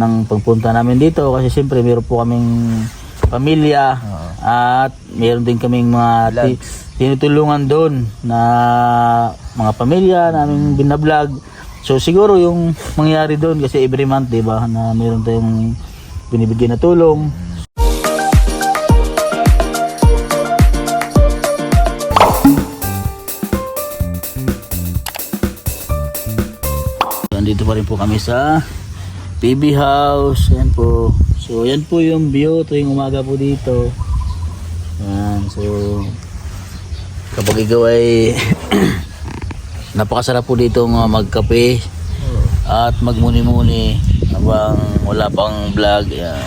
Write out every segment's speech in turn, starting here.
ng pagpunta namin dito kasi siyempre meron po kaming pamilya at meron din kaming mga tinutulungan doon na mga pamilya namin binablog. So siguro yung mangyari doon kasi every month, 'di ba, na meron tayong binibigyan na tulong. Nandito pa rin po kami sa PB House. Yan po. So yan po yung view tuwing umaga po dito. Yan. So kapag ikaw ay napakasarap po dito magkape at magmuni-muni habang wala pang vlog. Yan.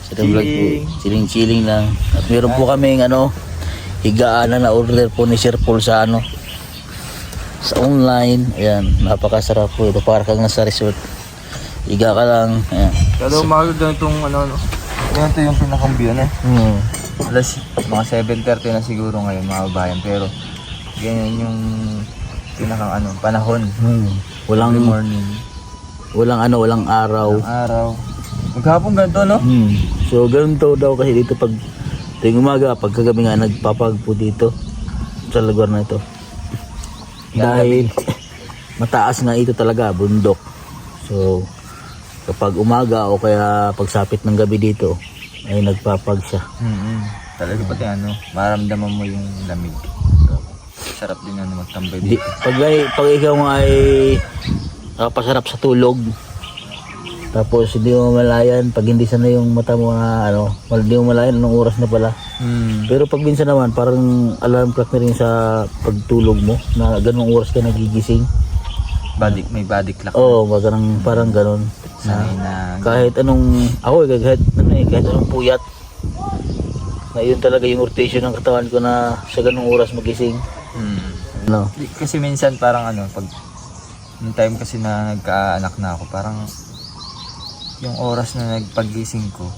Sa vlog po, chilling lang. At meron po kaming higaan na order po ni Sir Paul sa sa online. Ayan, napakasarap po ito, para kang nasa resort. Higa ka lang. Ayan. Pero umaga itong ganito yung pinakang view na. Alas mga 7:30 na siguro ngayon mga babayan, pero ganyan yung pinakang panahon. Walang every morning. Walang araw. Araw. Maghapon ganito, no? So ganito daw kasi dito pag tuwing umaga, pagkagabi nga nagpapag po dito sa lugar na ito. Dahil mataas na ito talaga, bundok. So kapag umaga o kaya pagsapit ng gabi dito ay nagpapag siya. Talaga pati maramdaman mo yung lamig. So, sarap din magtambay dito. Pag ikaw ay pasarap sa tulog, tapos hindi mo malayan, pag hindi sana yung mata mo hindi mo malayan anong oras na pala. Pero pag minsan naman parang alarm clock na rin sa pagtulog mo na ganung oras ka nagigising. May body clock. Oo, parang ganun. Na kahit anong kahit anong puyat na yun talaga yung rotation ng katawan ko na sa ganung oras magising. Kasi minsan parang pag yung time kasi na nagkaanak na ako, parang yung oras na nagpagising ko,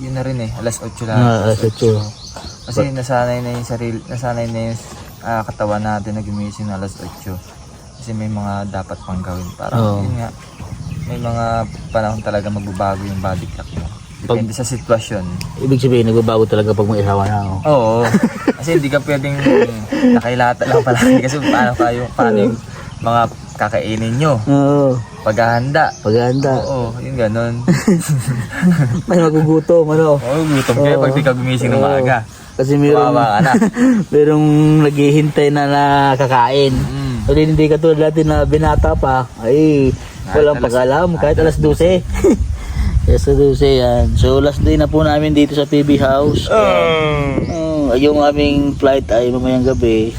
yun na rin alas 8 lang. Alas 8. Kasi nasanay na yung katawan natin na gumising na alas 8. Kasi may mga dapat pang gawin. Parang yun nga, may mga panahon talaga magbabago yung body clock mo. Depende sa sitwasyon. Ibig sabihin, nagbabago talaga pag may asawa na ako. Oo. Kasi hindi ka pwedeng nakailata lang palagi. Kasi paano yung mga kakainin nyo. Oo. Paghahanda. Oo, yung ganon. May magugutom, Oo, gutom kayo pag di ka gumising ng maaga. Kasi merong naghihintay na nakakain. So hindi katulad natin na binata pa, ay walang pag-alam kahit alas 12. Alas 12 yan. So last day na po namin dito sa PB House. Yung aming flight ay mamayang gabi.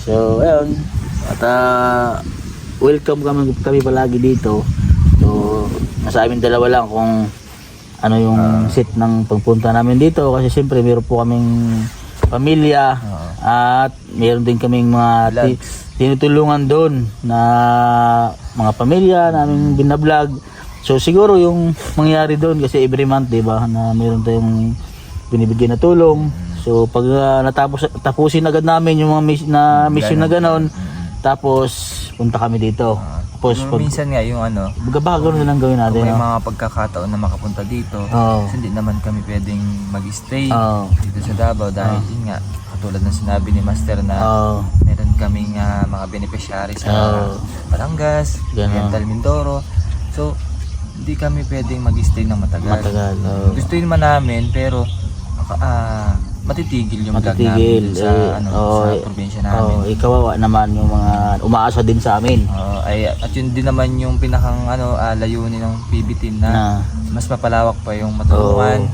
So ayun. At welcome kami palagi dito. So nasa amin dalawa lang kung ano yung set ng pagpunta namin dito kasi siyempre meron po kaming pamilya at meron din kaming mga tinutulungan doon na mga pamilya namin binablog. So siguro yung mangyari doon kasi every month, 'di ba, na meron tayong binibigyan na tulong. So pag tapusin agad namin yung mga mission na ganoon, tapos punta kami dito. Tapos minsan nga yung bago na lang gawin natin. May mga pagkakataon na makapunta dito. Kasi hindi naman kami pwedeng mag-stay dito sa Davao dahil yun nga, katulad ng sinabi ni Master na meron kaming mga beneficiary sa Batangas, Oriental Mindoro. So hindi kami pwedeng mag-stay ng matagal. Gusto naman namin pero matitigil yung vlog namin sa probinsya namin. Ikawawa naman yung mga umaasa din sa amin. At yun din naman yung pinakang layunin ng PB team na mas mapalawak pa yung matulungan.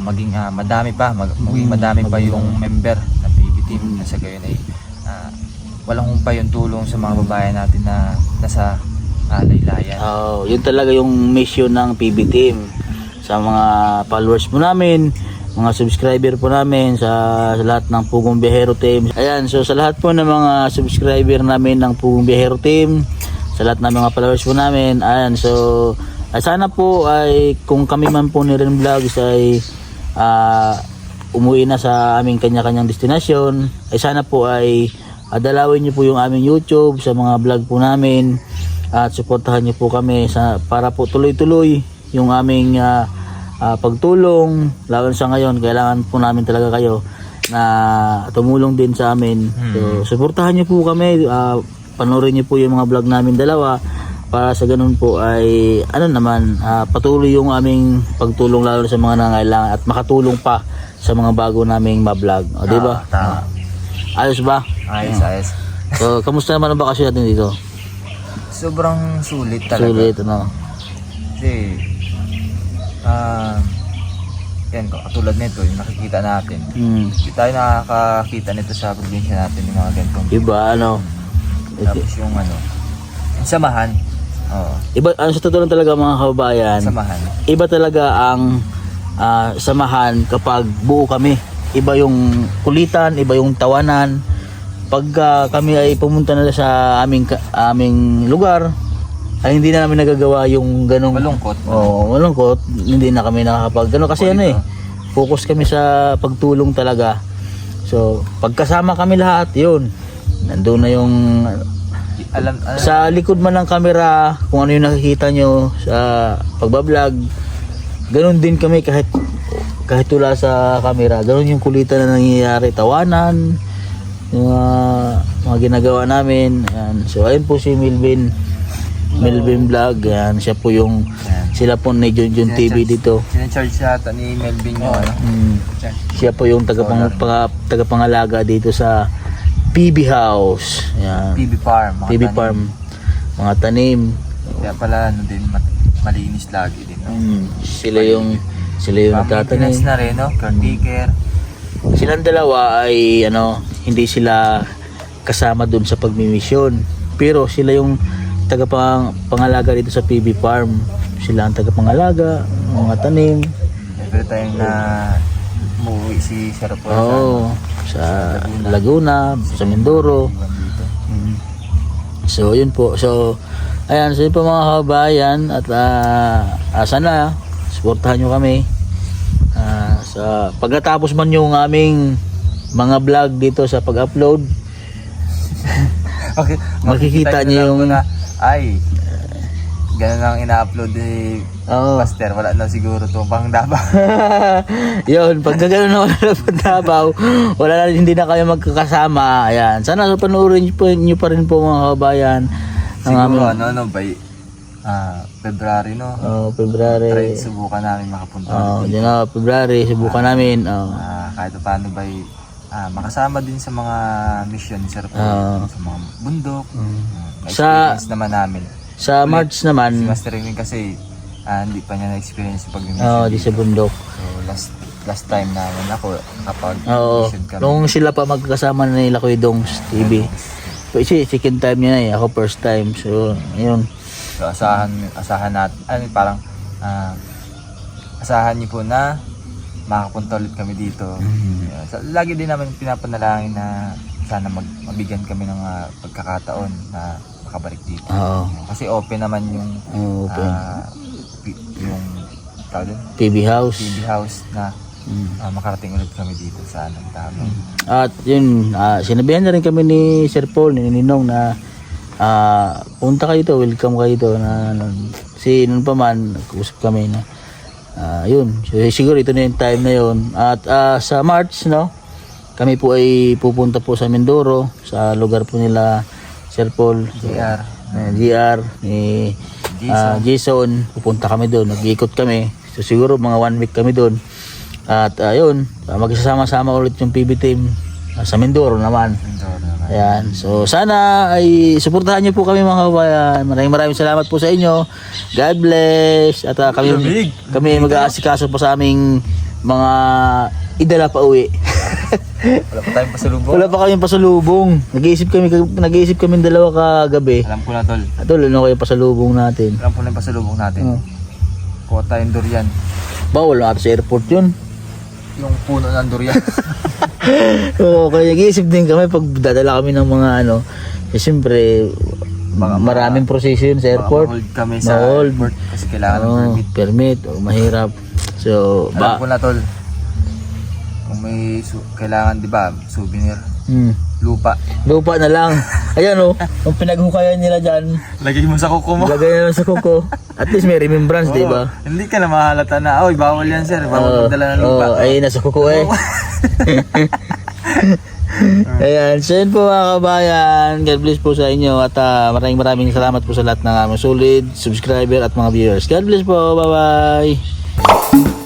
Maging madami pa yung member ng PB team na sa gayon ay walang humpay yung tulong sa mga babayan natin na nasa laylayan. Yun talaga yung mission ng PB team sa mga followers po namin, mga subscriber po namin, sa lahat ng Pugong Biyahero Team. Ayan, so sa lahat po ng mga subscriber namin ng Pugong Biyahero Team, sa lahat ng mga followers po namin, ayan, so sana po ay kung kami man po ni Ren Vlogs ay umuwi na sa aming kanya-kanyang destinasyon, ay sana po ay dalawin niyo po yung aming YouTube sa mga vlog po namin. at suportahan niyo po kami para po tuloy-tuloy yung aming pagtulong. Lalo sa ngayon, kailangan po namin talaga kayo na tumulong din sa amin. So, suportahan niyo po kami, panoorin niyo po yung mga vlog namin dalawa para sa ganun po ay patuloy yung aming pagtulong lalo sa mga nangailangan at makatulong pa sa mga bago naming ma-vlog. O, di ba? Tama. Ayos ba? Ayos. So, kamusta naman ang bakasyon natin dito? Sobrang sulit talaga. Sulit, Kasi, yan, katulad nito, yung nakikita natin. Hindi tayo nakakakita nito sa probinsya natin, yung mga ganitong. Iba, Tapos yung yung samahan. Oo. Iba, sa totoo lang talaga mga kababayan. Samahan. Iba talaga ang samahan kapag buo kami. Iba yung kulitan, iba yung tawanan. Pagka kami ay pumunta na sa aming lugar, ay hindi na namin nagagawa yung ganong Malungkot. Malungkot. Hindi na kami nakakapag kasi focus kami sa pagtulong talaga. So, pagkasama kami lahat, yun. Nandun na yung sa likod man ng camera, kung ano yung nakikita nyo sa pagbablog, ganun din kami kahit wala sa camera. Ganun yung kulitan na nangyayari, tawanan, yung mga ginagawa namin. Ayan. So ayun po si Melvin Vlog. Ayan. Siya po yung sila po ni Junjun TV dito. Sinacharge yata ni Melvin yung Siya po yung tagapangalaga dito sa PB House. Ayan. PB Farm. Mga tanim. Kaya pala din malinis lagi din. Sila yung nagtatanim. Maintenance na rin, caretaker. Silang dalawa ay hindi sila kasama dun sa pagmimisyon. Pero sila yung tagapangalaga dito sa PB Farm. Sila ang tagapangalaga, mga tanim. Every time na umuwi si Sir Paul sa Laguna, sa Mindoro. So yun po. So ayan, so yun po mga kabayan at sana suportahan nyo kami. Sa pagkatapos man yung aming mga vlog dito sa pag-upload, okay, makikita nyo yung ganun ang ina-upload ni Master. Wala na siguro itong Davao. yun, pag gano'n na wala na Davao, hindi na kayo magkakasama. Ayan, sana panoorin nyo pa rin po mga kabayan. Siguro by February February. Subukan namin makapunta. February subukan namin. Kahit paano makasama din sa mga mission ni Sir Paul, sa mga bundok. Experience naman namin. Sa March naman, si Master Ring kasi hindi pa niya na-experience yung pag-mission. di sa bundok. So last time naman ako kapag mission kami. Nung sila pa magkasama na nila Kuya Dongs TV. Kasi second time niya na ako first time. So, ayun. So asahan natin, asahan niyo po na makapunta ulit kami dito. Lagi din namin pinapanalangin na sana mabigyan kami ng pagkakataon na makabalik dito. Kasi open naman yung yung PB House na makarating ulit kami dito sa Tama. At yun, sinabihan na rin kami ni Sir Paul, ni Ninong na punta kayo dito, welcome kayo dito si nun pa man nag-usap kami na yun, so, siguro ito na yung time na yun. At sa March kami po ay pupunta po sa Mindoro, sa lugar po nila Sir Paul, GR ni Jason. Pupunta kami doon, nag-iikot kami, so siguro mga 1 week kami doon. At ayun, magsasama-sama ulit yung PB team sa Mindoro naman. Ayan. So sana ay suportahan niyo po kami mga kabayan. Maraming salamat po sa inyo. God bless. At kami mag-aasikaso po sa aming mga idala pa uwi. Wala pa tayong pasalubong. Wala pa kaming pasalubong. Nag-iisip kami dalawa kagabi. Alam ko na tol. Tol, ano kayo pasalubong natin? Alam ko na yung pasalubong natin. Kuha tayong durian. Bawal na sa airport yun. Yung puno ng durian. Kaya nag-iisip din kami pag dadala kami ng mga siyempre maraming proseso yun sa airport. Ma-hold kami sa airport kasi kailangan ng permit. Mahirap. So, alam ko na tol. Kung may kailangan, di ba, souvenir. Lupa. Lupa na lang. Ayan oh, yung pinaghukayan nila dyan, Lagay mo sa kuko mo. lagay na sa kuko. At least may remembrance, di ba? Hindi ka na mahalata na, oy, bawal yan sir, bawal magdala ng lupa. Ay, nasa kuko eh. Ayan, so yun po mga kabayan. God bless po sa inyo at maraming salamat po sa lahat ng aming solid subscriber at mga viewers. God bless po, bye bye.